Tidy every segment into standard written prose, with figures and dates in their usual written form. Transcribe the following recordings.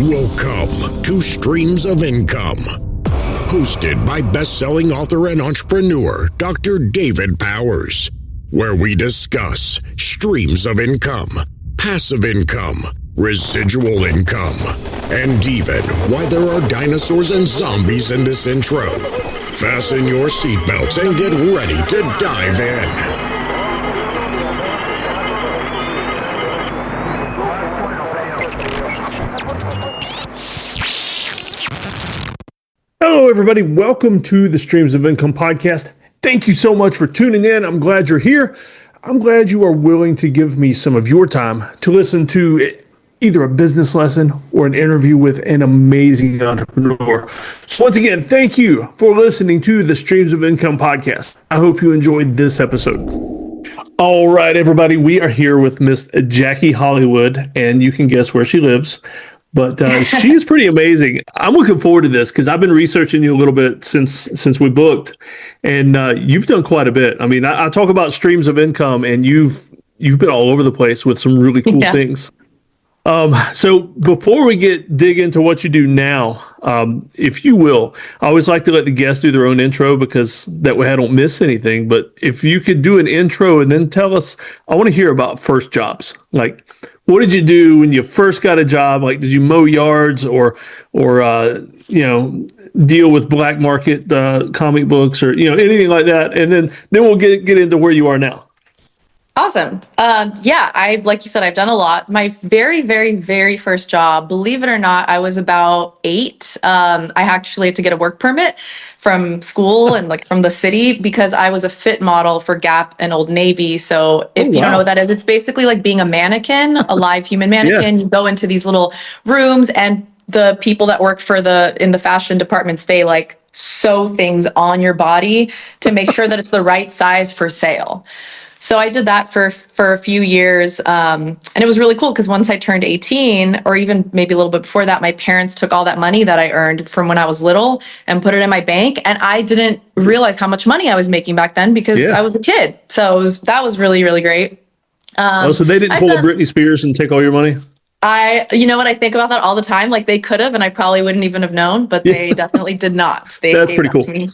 Welcome to Streams of Income, hosted by best-selling author and entrepreneur Dr. David Powers, where we discuss streams of income, passive income, residual income, and even why there are dinosaurs and zombies in this intro. Fasten your seatbelts and get ready to dive in. Hello, everybody. Welcome to the Streams of Income podcast. Thank you so much for tuning in. I'm glad you're here. I'm glad you are willing to give me some of your time to listen to either a business lesson or an interview with an amazing entrepreneur. So once again, thank you for listening to the Streams of Income podcast. I hope you enjoyed this episode. All right, everybody. We are here with Miss Jackie Hollywood, and you can guess where she lives. But she is pretty amazing. I'm looking forward to this because I've been researching you a little bit since we booked, and you've done quite a bit. I mean, I talk about streams of income, and you've been all over the place with some really cool things. So before we dig into what you do now, if you will, I always like to let the guests do their own intro because that way I don't miss anything. But if you could do an intro and then tell us, I want to hear about first jobs. Like, what did you do when you first got a job? Like, did you mow yards or deal with black market comic books or anything like that? And then we'll get into where you are now. Awesome. Like you said, I've done a lot. My very, very, very first job, believe it or not, I was about 8. I actually had to get a work permit from school and from the city because I was a fit model for Gap and Old Navy. So if you don't know what that is, it's basically like being a mannequin, a live human mannequin. You go into these little rooms and the people that work in the fashion departments, they sew things on your body to make sure that it's the right size for sale. So I did that for a few years, and it was really cool because once I turned 18, or even maybe a little bit before that, my parents took all that money that I earned from when I was little and put it in my bank, and I didn't realize how much money I was making back then because I was a kid. So that was really, really great. So they didn't pull a Britney Spears and take all your money? You know what, I think about that all the time. They could have, and I probably wouldn't even have known, but they definitely did not. That's pretty cool. To me.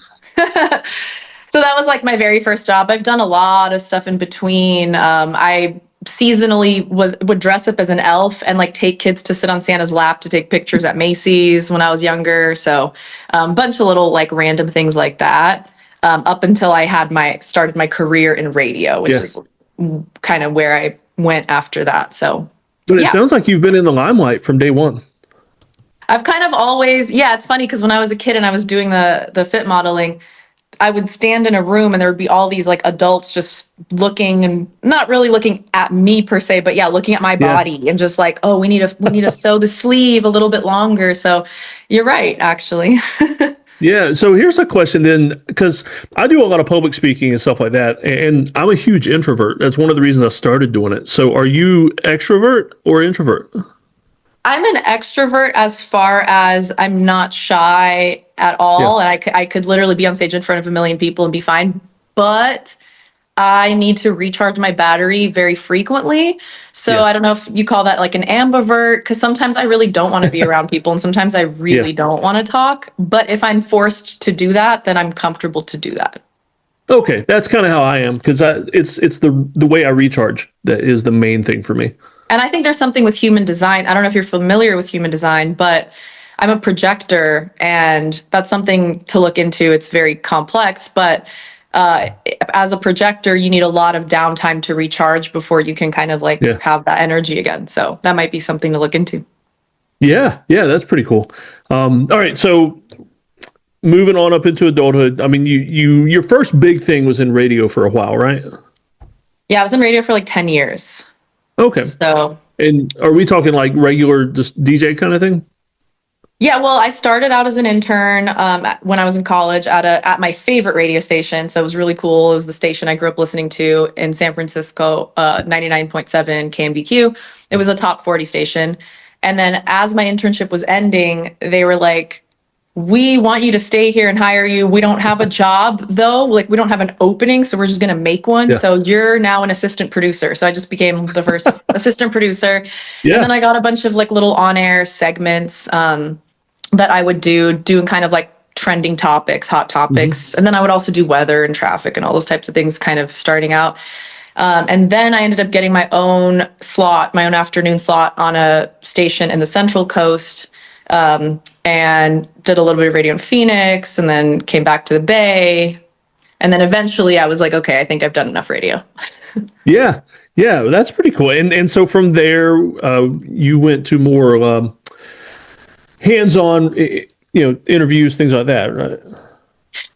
So that was my very first job. I've done a lot of stuff in between. I seasonally would dress up as an elf and take kids to sit on Santa's lap to take pictures at Macy's when I was younger. So a bunch of little random things like that. Up until I had started my career in radio, which is kind of where I went after that. So, but it sounds like you've been in the limelight from day one. I've kind of always, it's funny because when I was a kid and I was doing the fit modeling, I would stand in a room and there would be all these adults just looking and not really looking at me per se, but looking at my body and just we need to sew the sleeve a little bit longer. So you're right, actually. Yeah. So here's a question then, because I do a lot of public speaking and stuff like that, and I'm a huge introvert. That's one of the reasons I started doing it. So are you extrovert or introvert? I'm an extrovert as far as I'm not shy at all. And I could literally be on stage in front of a million people and be fine. But I need to recharge my battery very frequently. So I don't know if you call that an ambivert, because sometimes I really don't want to be around people and sometimes I really don't want to talk. But if I'm forced to do that, then I'm comfortable to do that. Okay, that's kind of how I am, because it's the way I recharge that is the main thing for me. And I think there's something with human design. I don't know if you're familiar with human design, but I'm a projector, and that's something to look into. It's very complex, but as a projector, you need a lot of downtime to recharge before you can kind of have that energy again. So that might be something to look into. Yeah, that's pretty cool. All right, so moving on up into adulthood. I mean, your first big thing was in radio for a while, right? Yeah, I was in radio for 10 years. Okay. So, and are we talking regular just DJ kind of thing? Yeah, well, I started out as an intern when I was in college at my favorite radio station. So it was really cool. It was the station I grew up listening to in San Francisco, 99.7 KMBQ. It was a top 40 station. And then as my internship was ending, they were like, we want you to stay here and hire you. We don't have a job though. Like we don't have an opening. So we're just going to make one. Yeah. So you're now an assistant producer. So I just became the first assistant producer. Yeah. And then I got a bunch of like little on-air segments that I would doing kind of like trending topics, hot topics. And then I would also do weather and traffic and all those types of things kind of starting out. And then I ended up getting my own afternoon slot on a station in the Central Coast, and did a little bit of radio in Phoenix, and then came back to the Bay. And then eventually I was like, okay, I think I've done enough radio. Yeah. Yeah. That's pretty cool. And so from there, you went to more hands-on, interviews, things like that, right?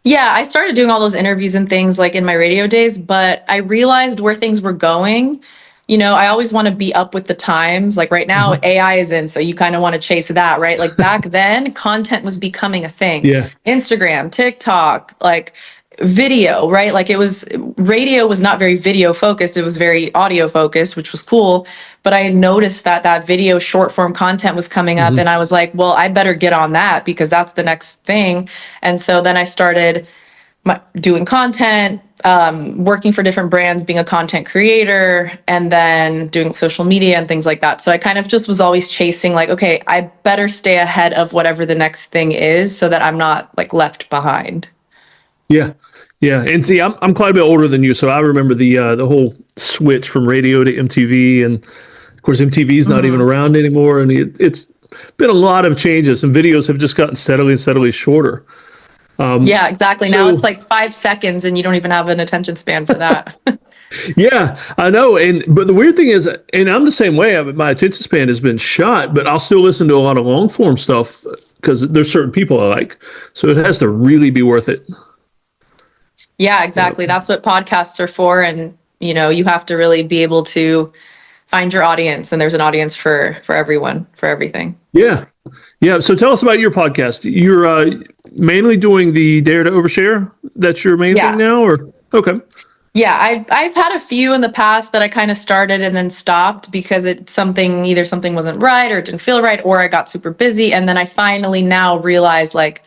Yeah, I started doing all those interviews and things like in my radio days, but I realized where things were going. I always want to be up with the times. Like right now, AI is in, so you kind of want to chase that, right? Like back then, content was becoming a thing. Yeah. Instagram, TikTok, like video, right? Like radio was not very video focused. It was very audio focused, which was cool. But I noticed that video short form content was coming up, and I was like, well, I better get on that because that's the next thing. And so then I started doing content, working for different brands, being a content creator, and then doing social media and things like that. So I kind of just was always chasing like, okay, I better stay ahead of whatever the next thing is so that I'm not like left behind. Yeah. Yeah. And see, I'm quite a bit older than you, so I remember the whole switch from radio to MTV, and of course MTV is not even around anymore, and it's been a lot of changes, and videos have just gotten steadily and steadily shorter. Yeah, exactly. Now it's like 5 seconds and you don't even have an attention span for that. Yeah, I know. But the weird thing is, and I'm the same way, my attention span has been shot, but I'll still listen to a lot of long form stuff because there's certain people I like. So it has to really be worth it. Yeah, exactly. That's what podcasts are for. And, you have to really be able to find your audience, and there's an audience for everyone, for everything. Yeah. Yeah. So tell us about your podcast. You're mainly doing the Dare to Overshare. That's your main thing now, or? Okay. Yeah, I've had a few in the past that I kind of started and then stopped because either something wasn't right or it didn't feel right, or I got super busy. And then I finally now realized like,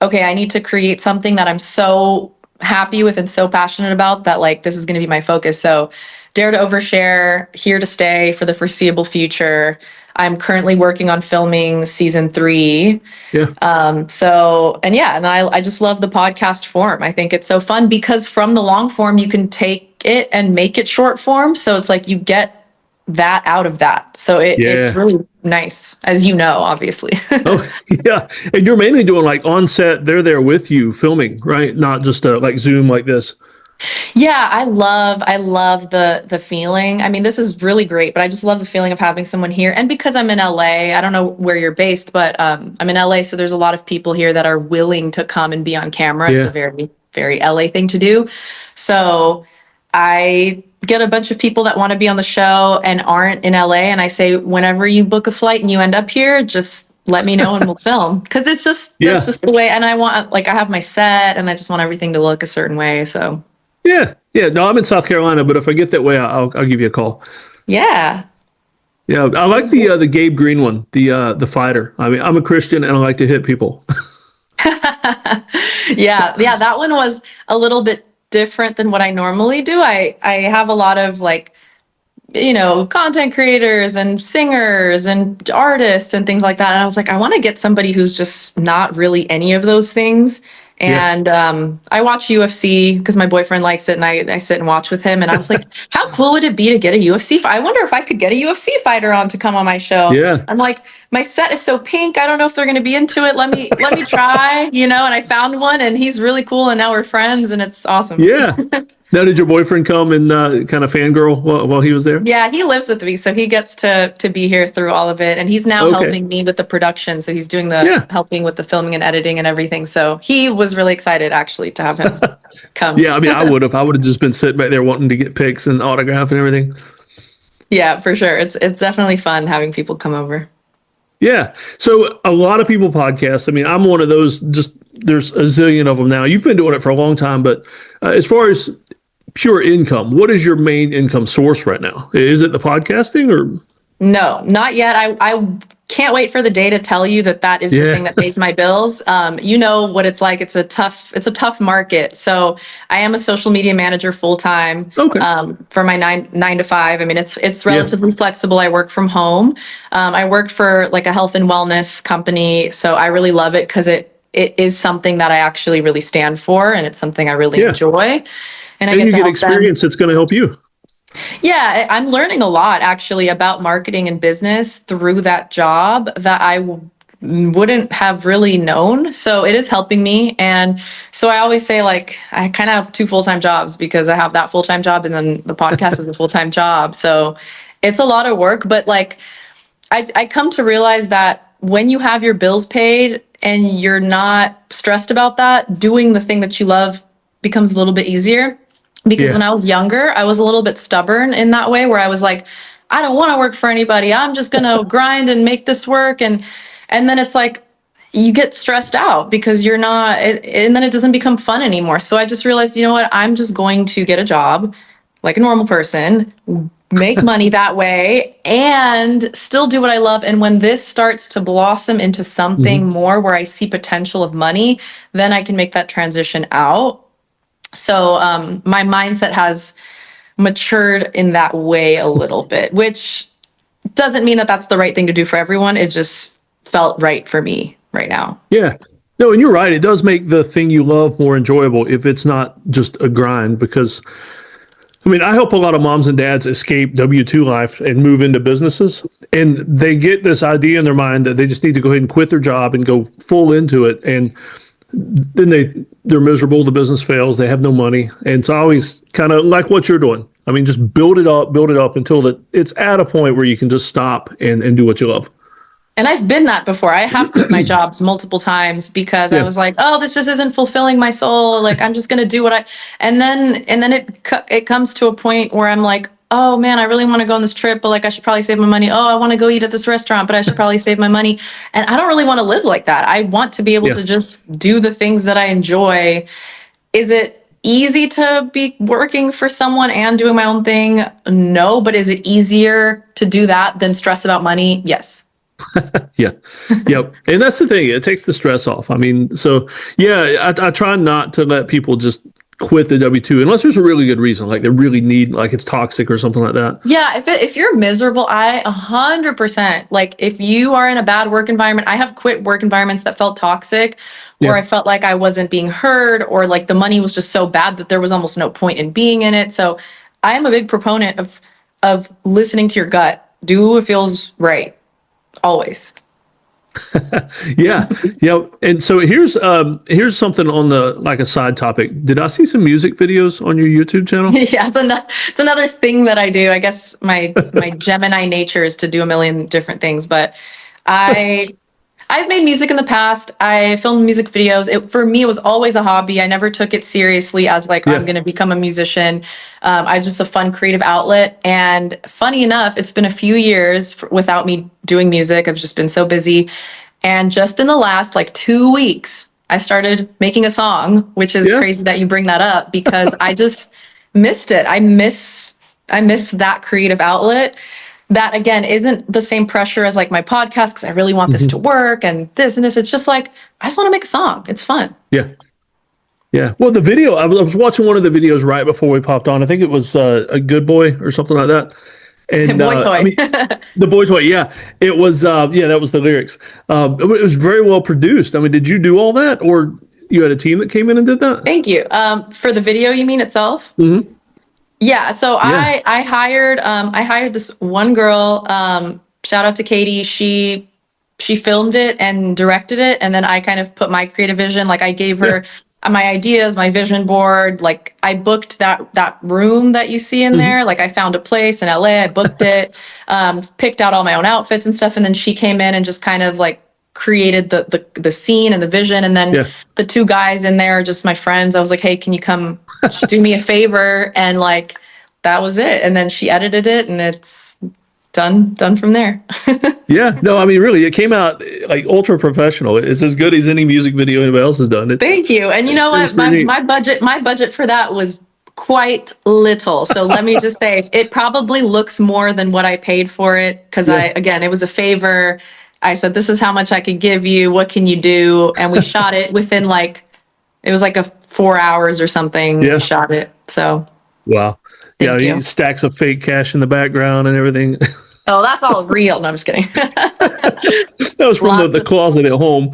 okay, I need to create something that I'm so happy with and so passionate about that like this is going to be my focus. So Dare to Overshare, here to stay for the foreseeable future. I'm currently working on filming season 3. Yeah. And I just love the podcast form. I think it's so fun because from the long form, you can take it and make it short form. So it's like you get that out of that. So it's really nice, as you know, obviously. Oh, yeah. And you're mainly doing like on set, they're there with you filming, right? Not just like Zoom like this. Yeah, I love the feeling. I mean, this is really great, but I just love the feeling of having someone here. And because I'm in LA, I don't know where you're based, but I'm in LA, so there's a lot of people here that are willing to come and be on camera. Yeah. It's a very, very LA thing to do. So I get a bunch of people that want to be on the show and aren't in LA, and I say, whenever you book a flight and you end up here, just let me know and we'll film. Because it's just that's just the way. And I want I have my set, and I just want everything to look a certain way. So. Yeah. No, I'm in South Carolina, but if I get that way, I'll give you a call. Yeah. Yeah, I like the Gabe Green one, the fighter. I mean, I'm a Christian and I like to hit people. Yeah, that one was a little bit different than what I normally do. I have a lot of content creators and singers and artists and things like that. And I was like, I want to get somebody who's just not really any of those things. And I watch UFC because my boyfriend likes it, and I sit and watch with him. And I was like, how cool would it be to get a UFC fight? I wonder if I could get a UFC fighter on to come on my show. Yeah. I'm like, my set is so pink. I don't know if they're going to be into it. Let me try, and I found one, and he's really cool. And now we're friends, and it's awesome. Yeah. Now, did your boyfriend come and kind of fangirl while he was there? Yeah, he lives with me, so he gets to be here through all of it, and he's now helping me with the production. So he's doing helping with the filming and editing and everything. So he was really excited actually to have him come. Yeah, I mean, I would have just been sitting back there wanting to get pics and autograph and everything. Yeah, for sure. It's definitely fun having people come over. Yeah. So a lot of people podcast. I mean, I'm one of those. Just there's a zillion of them now. You've been doing it for a long time, but as far as pure income, what is your main income source right now? Is it the podcasting or? No, not yet. I can't wait for the day to tell you that is the thing that pays my bills. You know what it's like. It's a tough market. So I am a social media manager full time. Okay. For my 9 to 5. I mean, it's relatively flexible. I work from home. I work for like a health and wellness company. So I really love it because it is something that I actually really stand for, and it's something I really enjoy. And I you get experience that's going to help you. Yeah, I'm learning a lot actually about marketing and business through that job that I wouldn't have really known. So it is helping me. And so I always say, like, I kind of have 2 full-time jobs because I have that full-time job and then the podcast is a full-time job. So it's a lot of work. But like, I come to realize that when you have your bills paid and you're not stressed about that, doing the thing that you love becomes a little bit easier. Because when I was younger, I was a little bit stubborn in that way, where I was like, I don't want to work for anybody. I'm just going to grind and make this work. And then it's like, you get stressed out because you're not, and then it doesn't become fun anymore. So I just realized, you know what, I'm just going to get a job like a normal person, make money that way, and still do what I love. And when this starts to blossom into something more where I see potential of money, then I can make that transition out. So my mindset has matured in that way a little bit, which doesn't mean that that's the right thing to do for everyone. It just felt right for me right now. Yeah. No, and you're right. It does make the thing you love more enjoyable if it's not just a grind, because I mean, I help a lot of moms and dads escape W-2 life and move into businesses. And they get this idea in their mind that they just need to go ahead and quit their job and go full into it. And then they're miserable. The business fails. They have no money. And so I always kind of like what you're doing. I mean, just build it up until it's at a point where you can just stop and do what you love. And I've been that before. I have quit my jobs multiple times because I was like, oh, this just isn't fulfilling my soul. Like, I'm just going to do and then it comes to a point where I'm like, oh man, I really want to go on this trip, but like, I should probably save my money. Oh, I want to go eat at this restaurant, but I should probably save my money. And I don't really want to live like that. I want to be able to just do the things that I enjoy. Is it easy to be working for someone and doing my own thing? No, but is it easier to do that than stress about money? Yes. Yep. And that's the thing. It takes the stress off. I mean, so I try not to let people just quit the W-2 unless there's a really good reason, like they really need, like it's toxic or something like that. Yeah, if you're miserable, I 100%, like if you are in a bad work environment, I have quit work environments that felt toxic, where I felt like I wasn't being heard, or like the money was just so bad that there was almost no point in being in it. So I am a big proponent of listening to your gut. Do what feels right. Always. Yeah. And so here's something on the, like a side topic. Did I see some music videos on your YouTube channel? Yeah, it's another thing that I do. I guess my Gemini nature is to do a million different things, but I've made music in the past. I filmed music videos. For me, it was always a hobby. I never took it seriously as like, I'm going to become a musician. I just a fun creative outlet. And funny enough, it's been a few years without me doing music. I've just been so busy. And just in the last like 2 weeks, I started making a song, which is crazy that you bring that up, because I just missed it. I miss that creative outlet. That again isn't the same pressure as like my podcast, because I really want this to work and this and this. It's just like, I just want to make a song. It's fun. Yeah. Well, the video, I was watching one of the videos right before we popped on. I think it was a Good Boy or something like that. And Boy Toy. I mean, the Boy Toy. Yeah, it was. That was the lyrics. It was very well produced. I mean, did you do all that, or you had a team that came in and did that? Thank you. For the video, you mean itself? Mm-hmm. Yeah, so I hired this one girl, shout out to Katie. She filmed it and directed it, and then I kind of put my creative vision, like I gave her my ideas, my vision board, like I booked that room that you see in there. Like I found a place in LA, I booked it, picked out all my own outfits and stuff, and then she came in and just kind of like created the scene and the vision. And then the 2 guys in there are just my friends. I was like, hey, can you come do me a favor? And like, that was it. And then she edited it, and it's done from there. Yeah, no, I mean, really, it came out like ultra professional. It's as good as any music video anybody else has done. Thank you. And you know what? My budget for that was quite little. So let me just say, it probably looks more than what I paid for it, because it was a favor. I said, this is how much I could give you. What can you do? And we shot it within it was like a 4 hours or something. Yeah. We shot it. So Wow. thank you. Stacks of fake cash in the background and everything. Oh, that's all real. No, I'm just kidding. That was from the closet at home.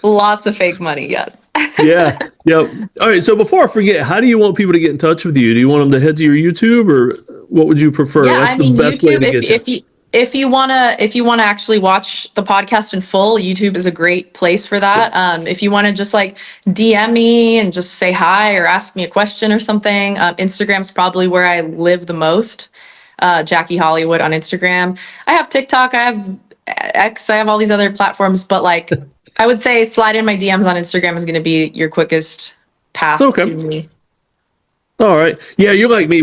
Lots of fake money. Yes. Yeah. Yep. All right. So before I forget, how do you want people to get in touch with you? Do you want them to head to your YouTube, or what would you prefer? Yeah, What's the best YouTube, way to get you? if you wanna actually watch the podcast in full, YouTube is a great place for that. If you want to just DM me and just say hi or ask me a question or something, Instagram's probably where I live the most. Jackie Hollywood on Instagram. I have TikTok, I have X, I have all these other platforms, but I would say slide in my DMs on Instagram is going to be your quickest path to me. All right. Yeah, you're like me.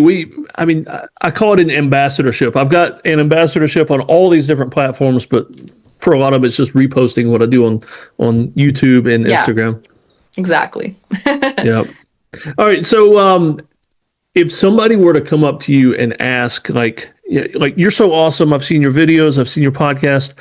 I call it an ambassadorship. I've got an ambassadorship on all these different platforms, but for a lot of it's just reposting what I do on YouTube and Instagram. Exactly. Yeah. All right. So if somebody were to come up to you and ask, you're so awesome, I've seen your videos, I've seen your podcast,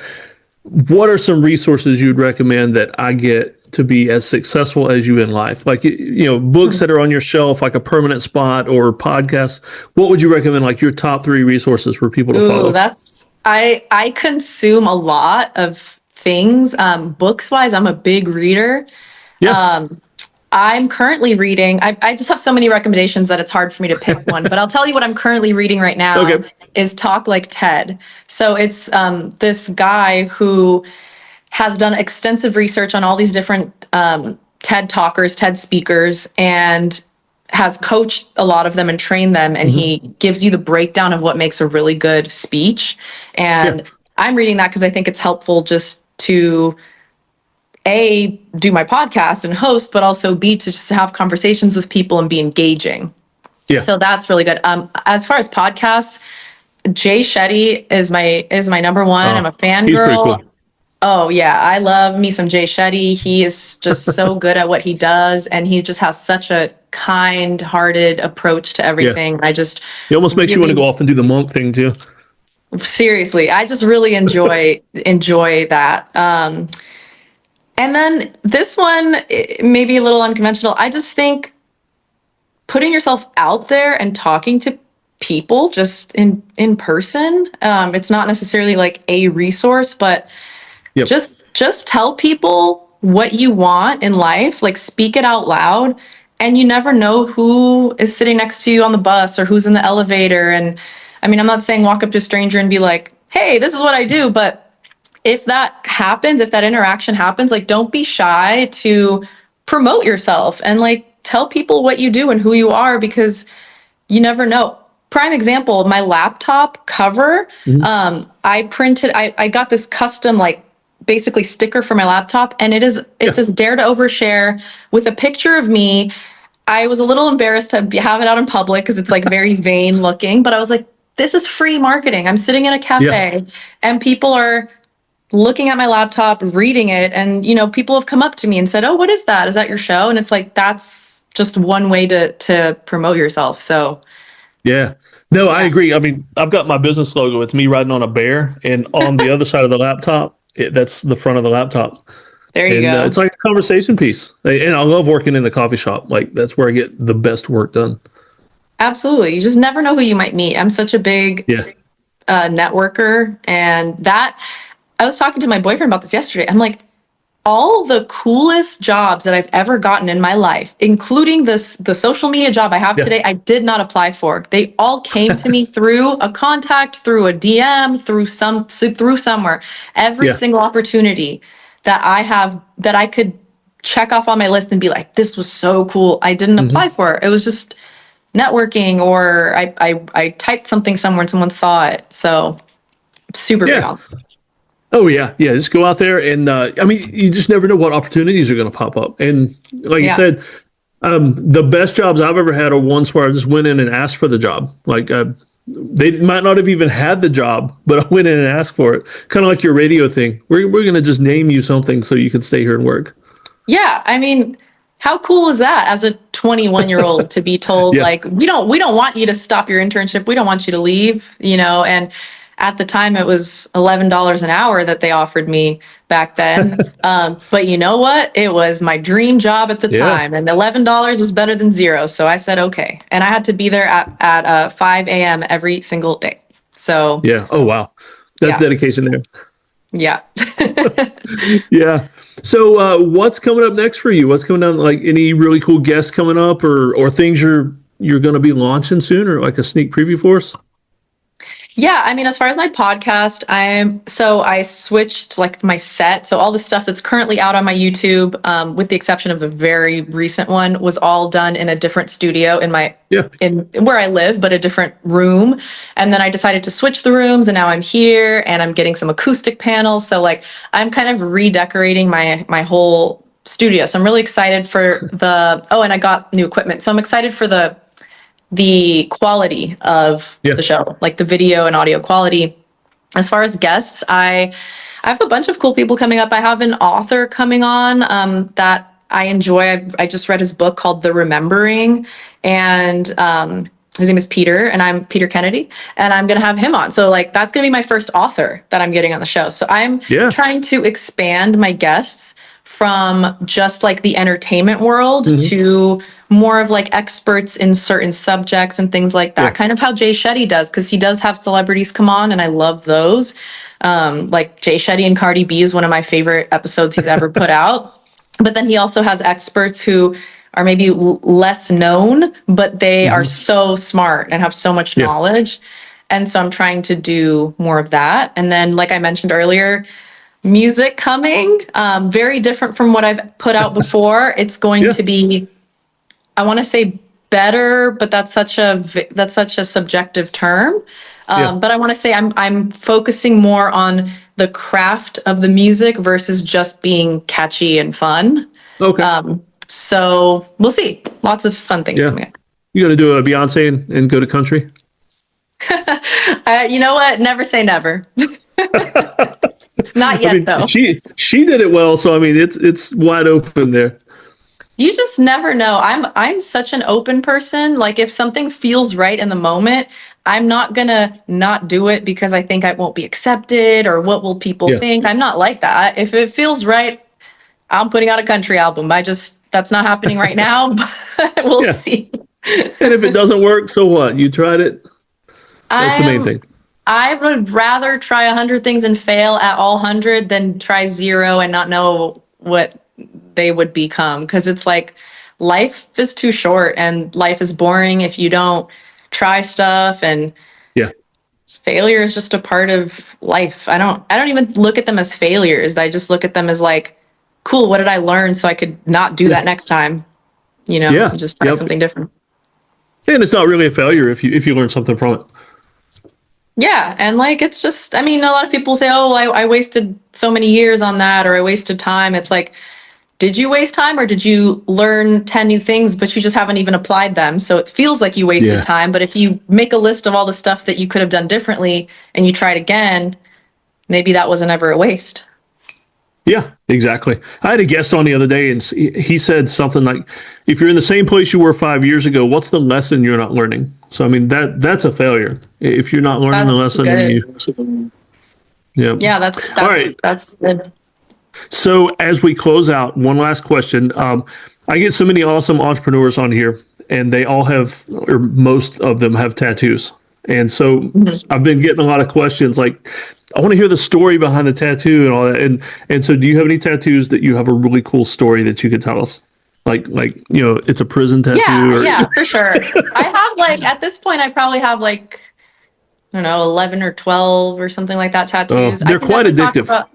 what are some resources you'd recommend that I get to be as successful as you in life? Books that are on your shelf, like a permanent spot, or podcasts. What would you recommend, your top 3 resources for people to follow? I consume a lot of things. Books wise, I'm a big reader. Yeah. I'm currently reading, I just have so many recommendations that it's hard for me to pick one, but I'll tell you what I'm currently reading right now is Talk Like TED. So it's this guy who has done extensive research on all these different TED talkers, TED speakers, and has coached a lot of them and trained them. And he gives you the breakdown of what makes a really good speech. And I'm reading that because I think it's helpful just to A, do my podcast and host, but also B, to just have conversations with people and be engaging. Yeah. So that's really good. As far as podcasts, Jay Shetty is my number one. I'm a fangirl. Cool. Oh yeah, I love me some Jay Shetty. He is just so good at what he does, and he just has such a kind-hearted approach to everything. Yeah. He almost makes you want to go off and do the monk thing too. Seriously, I just really enjoy that. And then this one, maybe a little unconventional. I just think putting yourself out there and talking to people just in person. It's not necessarily a resource, but just tell people what you want in life, speak it out loud, and you never know who is sitting next to you on the bus or who's in the elevator. And I mean, I'm not saying walk up to a stranger and be like, hey, this is what I do, but if that happens, if that interaction happens, don't be shy to promote yourself and tell people what you do and who you are, because you never know. Prime example, my laptop cover, I got this custom basically sticker for my laptop, and it says dare to overshare with a picture of me. I was a little embarrassed to have it out in public because it's very vain looking, but I was like, this is free marketing. I'm sitting in a cafe and people are looking at my laptop, reading it, and people have come up to me and said, oh, what is that? Is that your show? And it's that's just one way to promote yourself. So yeah. No, I agree. I mean, I've got my business logo. It's me riding on a bear, and on the other side of the laptop, that's the front of the laptop. There you go. It's like a conversation piece. And I love working in the coffee shop. That's where I get the best work done. Absolutely. You just never know who you might meet. I'm such a big networker, and that I was talking to my boyfriend about this yesterday. I'm like, all the coolest jobs that I've ever gotten in my life, including the social media job I have today, I did not apply for. They all came to me through a contact, through a DM, through somewhere. Every single opportunity that I have that I could check off on my list and be like, this was so cool, I didn't apply for it. It was just networking, or I typed something somewhere and someone saw it. So super big on. Oh yeah. Just go out there, and you just never know what opportunities are going to pop up. And like you said, the best jobs I've ever had are ones where I just went in and asked for the job. They might not have even had the job, but I went in and asked for it. Kind of like your radio thing. We're going to just name you something so you can stay here and work. Yeah, I mean, how cool is that as a 21-year-old to be told we don't want you to stop your internship. We don't want you to leave, and at the time it was $11 an hour that they offered me back then. But you know what? It was my dream job at the time, and $11 was better than zero. So I said, okay. And I had to be there at 5 a.m. every single day. So yeah. Oh, wow. That's dedication there. Yeah. Yeah. So what's coming up next for you? What's coming down? Like any really cool guests coming up, or things you're going to be launching soon, or like a sneak preview for us? Yeah, I mean, as far as my podcast, I switched like my set. So all the stuff that's currently out on my YouTube, with the exception of the very recent one, was all done in a different studio in where I live, but a different room. And then I decided to switch the rooms, and now I'm here and I'm getting some acoustic panels. So like I'm kind of redecorating my whole studio. So I'm really excited for and I got new equipment. So I'm excited for the quality of the show, like the video and audio quality. As far as guests, I have a bunch of cool people coming up. I have an author coming on that I enjoy. I just read his book called The Remembering, and his name is Peter, and I'm Peter Kennedy, and I'm going to have him on. So like that's going to be my first author that I'm getting on the show. So I'm trying to expand my guests from just like the entertainment world to more of like experts in certain subjects and things like that. Kind of how Jay Shetty does, because he does have celebrities come on, and I love those. Like Jay Shetty and Cardi B is one of my favorite episodes he's ever put out. But then he also has experts who are maybe less known, but they are so smart and have so much knowledge. And so I'm trying to do more of that. And then, like I mentioned earlier, music coming, very different from what I've put out before. It's going to be, I want to say better, but that's such a subjective term. But I want to say I'm focusing more on the craft of the music versus just being catchy and fun. Okay. So we'll see. Lots of fun things coming up. You going to do a Beyonce and go to country? You know what? Never say never. Not yet, though. She did it well, so I mean, it's wide open there. You just never know. I'm such an open person. Like if something feels right in the moment, I'm not gonna not do it because I think I won't be accepted or what will people think. I'm not like that. If it feels right, I'm putting out a country album. That's not happening right now, but we'll see. And if it doesn't work, so what? You tried it. That's the main thing. I would rather try 100 things and fail at all 100 than try 0 and not know what they would become. Because it's like life is too short and life is boring if you don't try stuff, and failure is just a part of life. I don't even look at them as failures. I just look at them as like, cool, what did I learn so I could not do that next time? You know, just try something different. And it's not really a failure if you learn something from it. Yeah, and like it's just, I mean, a lot of people say, oh, I wasted so many years on that, or I wasted time. It's like, did you waste time, or did you learn 10 new things, but you just haven't even applied them? So it feels like you wasted time, but if you make a list of all the stuff that you could have done differently and you tried again, maybe that wasn't ever a waste. Yeah, exactly. I had a guest on the other day, and he said something like, if you're in the same place you were 5 years ago, what's the lesson you're not learning? So, I mean, that's a failure. If you're not learning the lesson, then yeah, that's all right. That's good. So as we close out, one last question. I get so many awesome entrepreneurs on here, and they all have, or most of them have tattoos. And so I've been getting a lot of questions like, I want to hear the story behind the tattoo and all that. And so do you have any tattoos that you have a really cool story that you could tell us? Like, you know, it's a prison tattoo. Yeah, for sure. I have like, at this point, I probably have like, I don't know, 11 or 12 or something like that tattoos. They're quite addictive.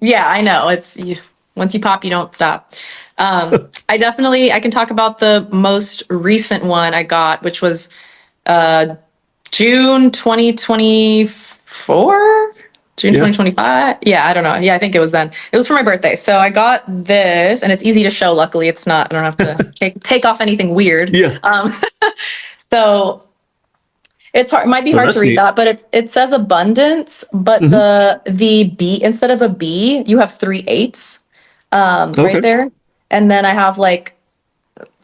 Yeah, I know. Once you pop, you don't stop. I can talk about the most recent one I got, which was June 2024. June 2025? Yeah, I don't know. Yeah, I think it was then. It was for my birthday. So I got this, and it's easy to show. Luckily, it's not. I don't have to take off anything weird. Yeah. So it's hard. It might be hard to read that, but it says abundance. But the B, instead of a B, you have 3 8s right there. And then I have like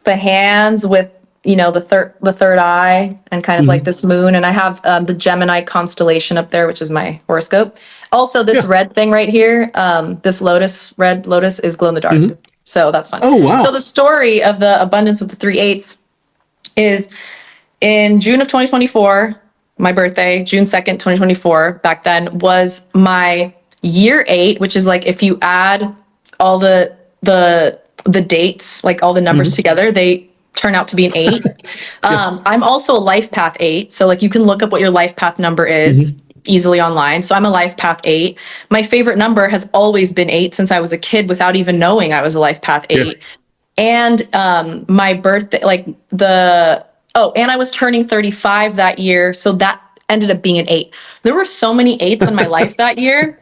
the hands with the third eye and kind of like this moon. And I have the Gemini constellation up there, which is my horoscope. Also, this red thing right here, this red lotus is glow in the dark. So that's fun. Oh, wow. So the story of the abundance with the 3 8s is in June of 2024, my birthday, June 2nd, 2024, back then was my year 8, which is like if you add all the dates, like all the numbers together, they turn out to be an 8. I'm also a life path 8. So like you can look up what your life path number is easily online. So I'm a life path 8. My favorite number has always been 8 since I was a kid without even knowing I was a life path 8. And my birthday, and I was turning 35 that year. So that ended up being an 8. There were so many 8s in my life that year.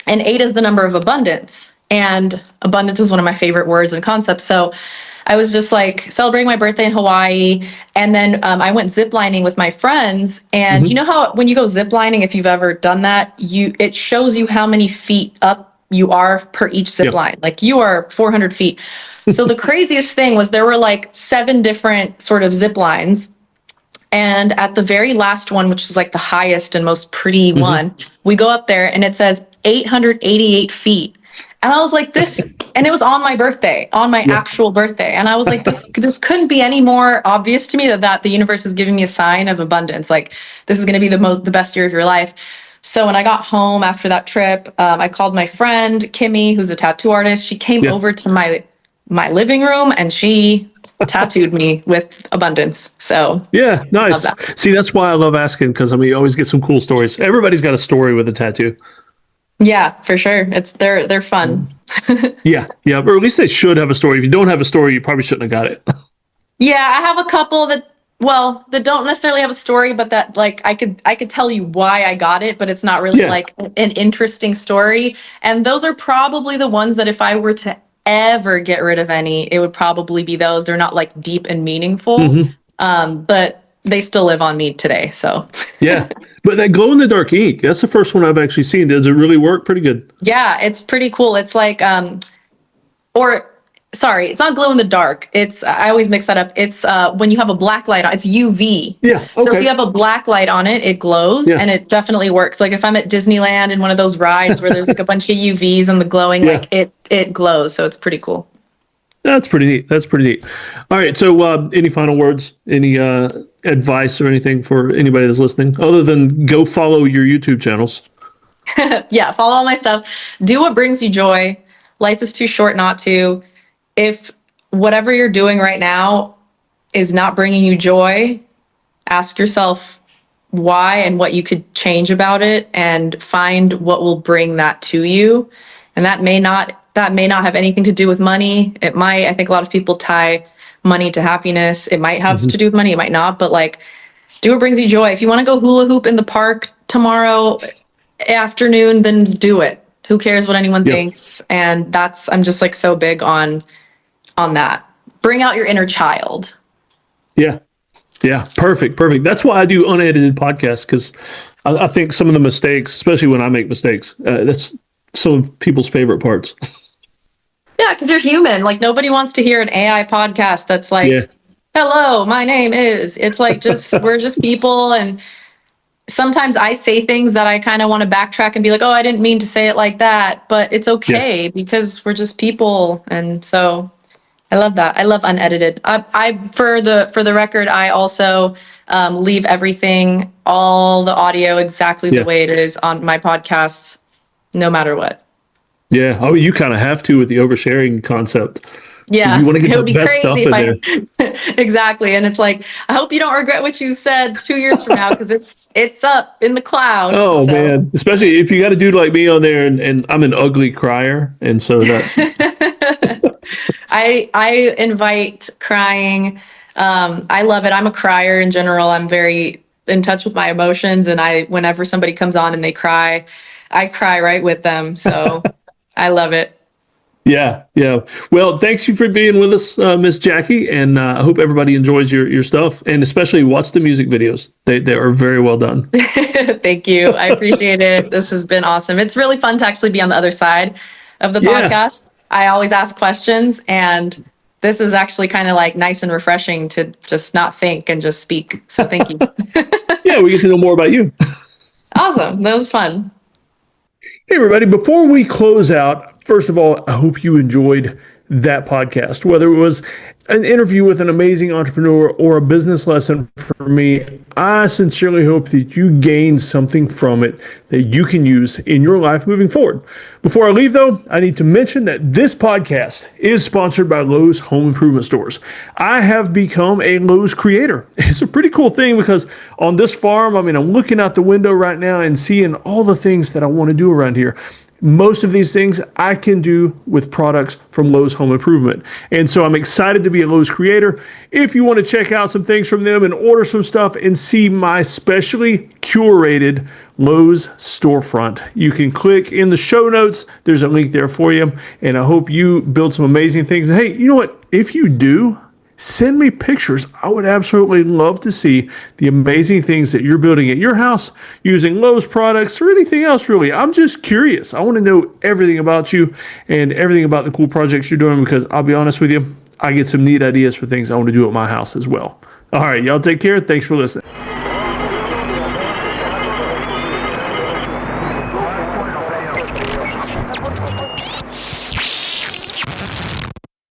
And 8 is the number of abundance. And abundance is one of my favorite words and concepts. So I was just like celebrating my birthday in Hawaii. And then I went ziplining with my friends. And you know how when you go ziplining, if you've ever done that, it shows you how many feet up you are per each zip line. Like you are 400 feet. So the craziest thing was there were like 7 different sort of zip lines. And at the very last one, which is like the highest and most pretty one, we go up there and it says 888 feet. And I was like, this, and it was on my birthday, on my actual birthday. And I was like, this couldn't be any more obvious to me that the universe is giving me a sign of abundance. Like this is going to be the best year of your life. So when I got home after that trip, I called my friend, Kimmy, who's a tattoo artist. She came over to my living room and she tattooed me with abundance. So yeah, nice. See, that's why I love asking, because I mean, you always get some cool stories. Everybody's got a story with a tattoo. Yeah, for sure. They're fun. yeah, or at least they should have a story. If you don't have a story, you probably shouldn't have got it. Yeah, I have a couple that don't necessarily have a story, but that like I could tell you why I got it, but it's not really like an interesting story. And those are probably the ones that if I were to ever get rid of any, it would probably be those. They're not like deep and meaningful, but they still live on me today. So yeah, but that glow in the dark ink, that's the first one I've actually seen. Does it really work pretty good? Yeah, it's pretty cool. It's like it's not glow in the dark. I always mix that up. It's when you have a black light on, it's UV. Yeah. Okay. So if you have a black light on it, it glows and it definitely works. Like if I'm at Disneyland in one of those rides where there's like a bunch of UVs and the glowing, like it glows. So it's pretty cool. That's pretty neat. All right. So any final words, any advice or anything for anybody that's listening other than go follow your YouTube channels? Yeah. Follow all my stuff. Do what brings you joy. Life is too short not to. If whatever you're doing right now is not bringing you joy, ask yourself why and what you could change about it and find what will bring that to you. And that may not have anything to do with money. It might. I think a lot of people tie money to happiness. It might have to do with money. It might not. But like, do what brings you joy. If you want to go hula hoop in the park tomorrow afternoon, then do it. Who cares what anyone thinks? And I'm just like so big on that. Bring out your inner child. Yeah. Perfect. That's why I do unedited podcasts, because I think some of the mistakes, especially when I make mistakes, that's some of people's favorite parts. Yeah, because you're human. Like nobody wants to hear an AI podcast that's like, hello, my name is. It's like we're just people. And sometimes I say things that I kind of want to backtrack and be like, oh, I didn't mean to say it like that. But it's okay because we're just people. And so I love that. I love unedited. I for the record, I also leave everything, all the audio exactly the way it is on my podcasts, no matter what. Yeah. Oh, you kind of have to with the oversharing concept. Yeah. You want to get the best stuff in there. Exactly. And it's like, I hope you don't regret what you said 2 years from now, because it's up in the cloud. Oh, man. Especially if you got a dude like me on there and I'm an ugly crier. And so that... I invite crying. I love it. I'm a crier in general. I'm very in touch with my emotions. And whenever somebody comes on and they cry, I cry right with them. So I love it. Yeah. Well, thanks you for being with us, Miss Jackie. And I hope everybody enjoys your stuff, and especially watch the music videos. They are very well done. Thank you. I appreciate it. This has been awesome. It's really fun to actually be on the other side of the podcast. I always ask questions, and this is actually kind of like nice and refreshing to just not think and just speak. So thank you. Yeah, we get to know more about you. Awesome. That was fun. Hey, everybody, before we close out, first of all, I hope you enjoyed that podcast, whether it was an interview with an amazing entrepreneur or a business lesson for me. I sincerely hope that you gain something from it that you can use in your life moving forward. Before I leave, though, I need to mention that this podcast is sponsored by Lowe's Home Improvement Stores. I have become a Lowe's creator. It's a pretty cool thing because on this farm, I'm looking out the window right now and seeing all the things that I want to do around here. Most of these things I can do with products from Lowe's Home Improvement. And so I'm excited to be a Lowe's creator. If you want to check out some things from them and order some stuff and see my specially curated Lowe's storefront, you can click in the show notes. There's a link there for you. And I hope you build some amazing things. And hey, you know what? If you do, send me pictures. I would absolutely love to see the amazing things that you're building at your house using Lowe's products or anything else, really. I'm just curious. I want to know everything about you and everything about the cool projects you're doing because I'll be honest with you, I get some neat ideas for things I want to do at my house as well. All right, y'all take care. Thanks for listening.